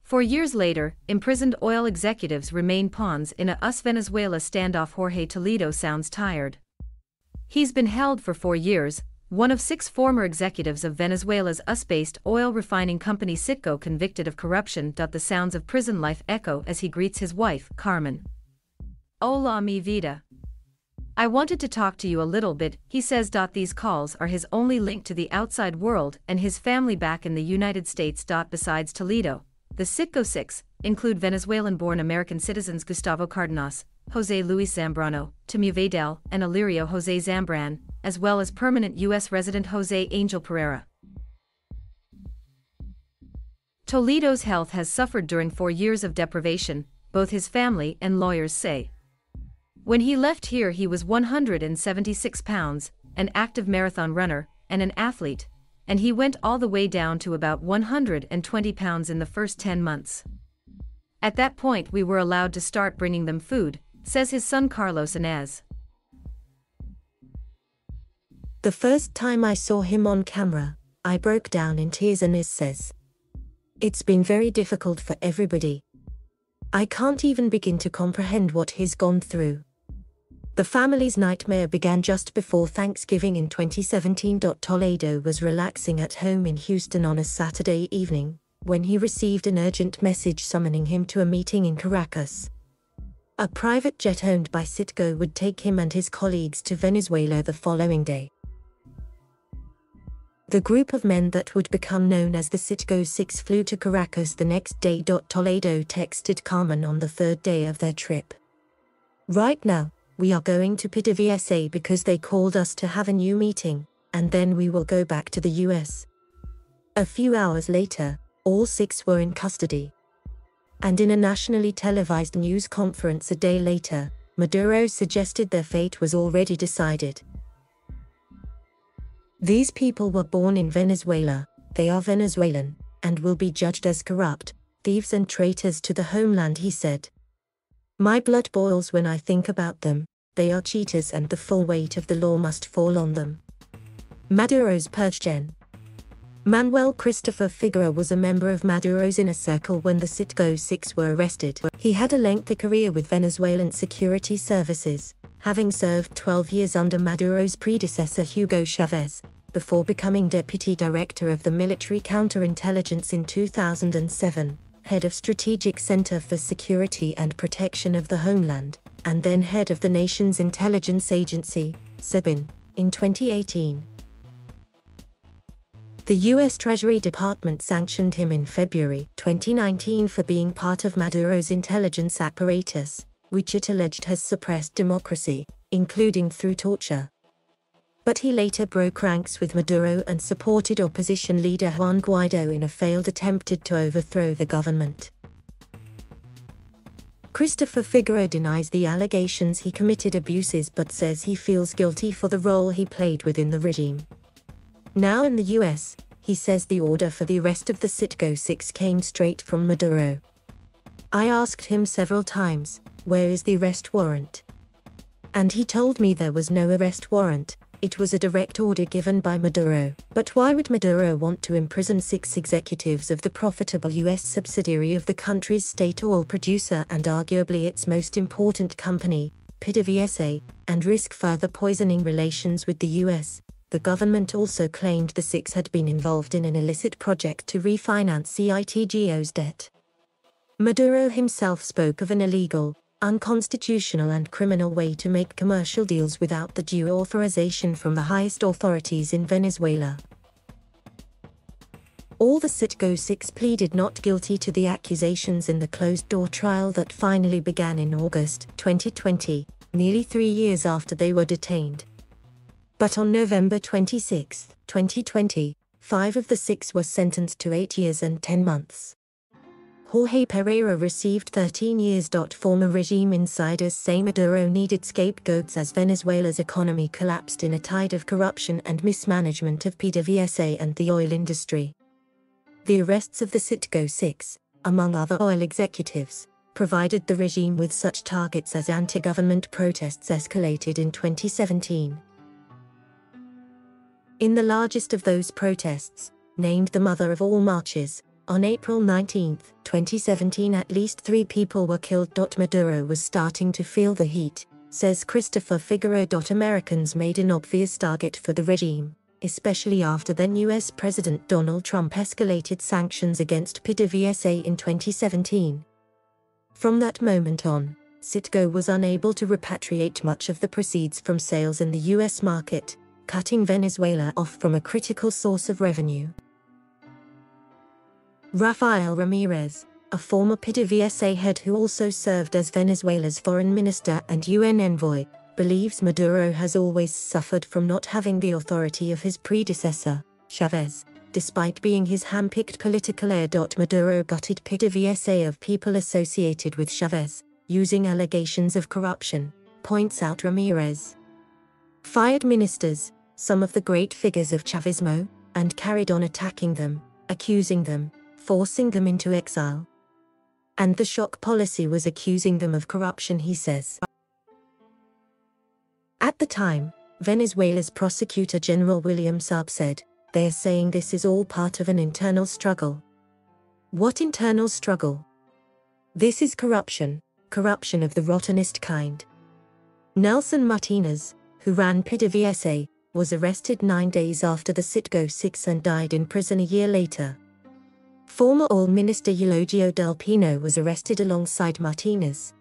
4 years later, imprisoned oil executives remain pawns in a US-Venezuela standoff. Jorge Toledo sounds tired. He's been held for 4 years, one of 6 former executives of Venezuela's US-based oil refining company CITGO convicted of corruption. The sounds of prison life echo as he greets his wife, Carmen. Hola, mi vida. I wanted to talk to you a little bit, he says. These calls are his only link to the outside world and his family back in the United States. Besides Toledo, the CITGO 6 include Venezuelan-born American citizens Gustavo Cardenas, Jose Luis Zambrano, Temu Vidal, and Alirio Jose Zambran, as well as permanent U.S. resident Jose Angel Pereira. Toledo's health has suffered during 4 years of deprivation, both his family and lawyers say. When he left here he was 176 pounds, an active marathon runner, and an athlete, and he went all the way down to about 120 pounds in the first 10 months. At that point we were allowed to start bringing them food, says his son Carlos Inez. The first time I saw him on camera, I broke down in tears, Inez says. It's been very difficult for everybody. I can't even begin to comprehend what he's gone through. The family's nightmare began just before Thanksgiving in 2017. Toledo was relaxing at home in Houston on a Saturday evening, when he received an urgent message summoning him to a meeting in Caracas. A private jet owned by CITGO would take him and his colleagues to Venezuela the following day. The group of men that would become known as the CITGO 6 flew to Caracas the next day. Toledo texted Carmen on the 3rd day of their trip. Right now, we are going to PDVSA because they called us to have a new meeting, and then we will go back to the US. A few hours later, all 6 were in custody. And in a nationally televised news conference a day later, Maduro suggested their fate was already decided. These people were born in Venezuela, they are Venezuelan, and will be judged as corrupt, thieves and traitors to the homeland, he said. My blood boils when I think about them, they are cheaters and the full weight of the law must fall on them. Maduro's purge gen. Manuel Christopher Figueroa was a member of Maduro's inner circle when the CITGO 6 were arrested. He had a lengthy career with Venezuelan security services, having served 12 years under Maduro's predecessor Hugo Chavez, before becoming deputy director of the military counterintelligence in 2007, head of Strategic Center for Security and Protection of the Homeland, and then head of the nation's intelligence agency, SEBIN, in 2018. The U.S. Treasury Department sanctioned him in February 2019 for being part of Maduro's intelligence apparatus, which it alleged has suppressed democracy, including through torture. But he later broke ranks with Maduro and supported opposition leader Juan Guaido in a failed attempt to overthrow the government. Christopher Figueroa denies the allegations he committed abuses but says he feels guilty for the role he played within the regime. Now in the US, he says the order for the arrest of the CITGO 6 came straight from Maduro. I asked him several times, where is the arrest warrant? And he told me there was no arrest warrant, it was a direct order given by Maduro. But why would Maduro want to imprison 6 executives of the profitable US subsidiary of the country's state oil producer and arguably its most important company, PDVSA, and risk further poisoning relations with the US? The government also claimed the 6 had been involved in an illicit project to refinance CITGO's debt. Maduro himself spoke of an illegal, unconstitutional and criminal way to make commercial deals without the due authorization from the highest authorities in Venezuela. All the CITGO 6 pleaded not guilty to the accusations in the closed-door trial that finally began in August 2020, nearly 3 years after they were detained. But on November 26, 2020, 5 of the 6 were sentenced to 8 years and 10 months. Jorge Pereira received 13 years. Former regime insiders say Maduro needed scapegoats as Venezuela's economy collapsed in a tide of corruption and mismanagement of PDVSA and the oil industry. The arrests of the CITGO 6, among other oil executives, provided the regime with such targets as anti-government protests escalated in 2017. In the largest of those protests, named the mother of all marches, On April 19, 2017, at least 3 people were killed. Maduro was starting to feel the heat, says Christopher Figueroa. Americans made an obvious target for the regime, especially after then US President Donald Trump escalated sanctions against PDVSA in 2017. From that moment on, CITGO was unable to repatriate much of the proceeds from sales in the US market, cutting Venezuela off from a critical source of revenue. Rafael Ramirez, a former PDVSA head who also served as Venezuela's foreign minister and UN envoy, believes Maduro has always suffered from not having the authority of his predecessor, Chavez, despite being his hand-picked political heir. Maduro gutted PDVSA of people associated with Chavez, using allegations of corruption, points out Ramirez. Fired ministers, some of the great figures of Chavismo, and carried on attacking them, accusing them, forcing them into exile. And the shock policy was accusing them of corruption, he says. At the time, Venezuela's Prosecutor General William Saab said, "They are saying this is all part of an internal struggle." What internal struggle? This is corruption, corruption of the rottenest kind. Nelson Martinez, who ran PDVSA, was arrested 9 days after the CITGO 6 and died in prison a year later. Former oil minister Eulogio Del Pino was arrested alongside Martinez.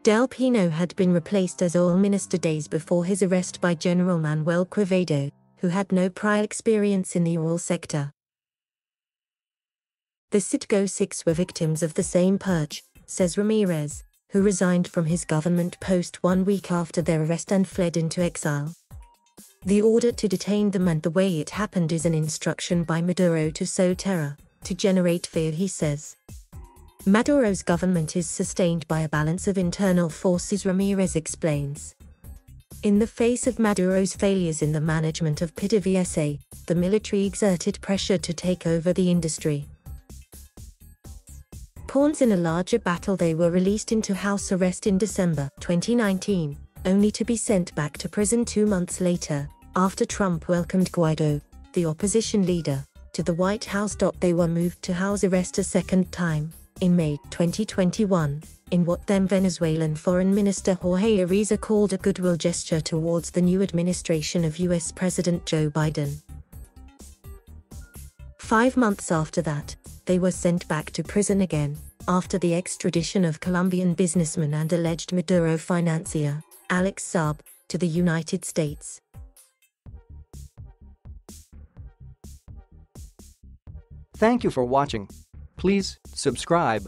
Del Pino had been replaced as oil minister days before his arrest by General Manuel Quevedo, who had no prior experience in the oil sector. The CITGO 6 were victims of the same purge, says Ramirez, who resigned from his government post 1 week after their arrest and fled into exile. The order to detain them and the way it happened is an instruction by Maduro to sow terror, to generate fear, he says. Maduro's government is sustained by a balance of internal forces, Ramirez explains. In the face of Maduro's failures in the management of PDVSA, the military exerted pressure to take over the industry. Pawns in a larger battle, they were released into house arrest in December 2019, only to be sent back to prison 2 months later, after Trump welcomed Guaido, the opposition leader, to the White House. They were moved to house arrest a second time, in May 2021, in what then Venezuelan Foreign Minister Jorge Arreza called a goodwill gesture towards the new administration of US President Joe Biden. 5 months after that, they were sent back to prison again, after the extradition of Colombian businessman and alleged Maduro financier, Alex Saab, to the United States. Thank you for watching. Please subscribe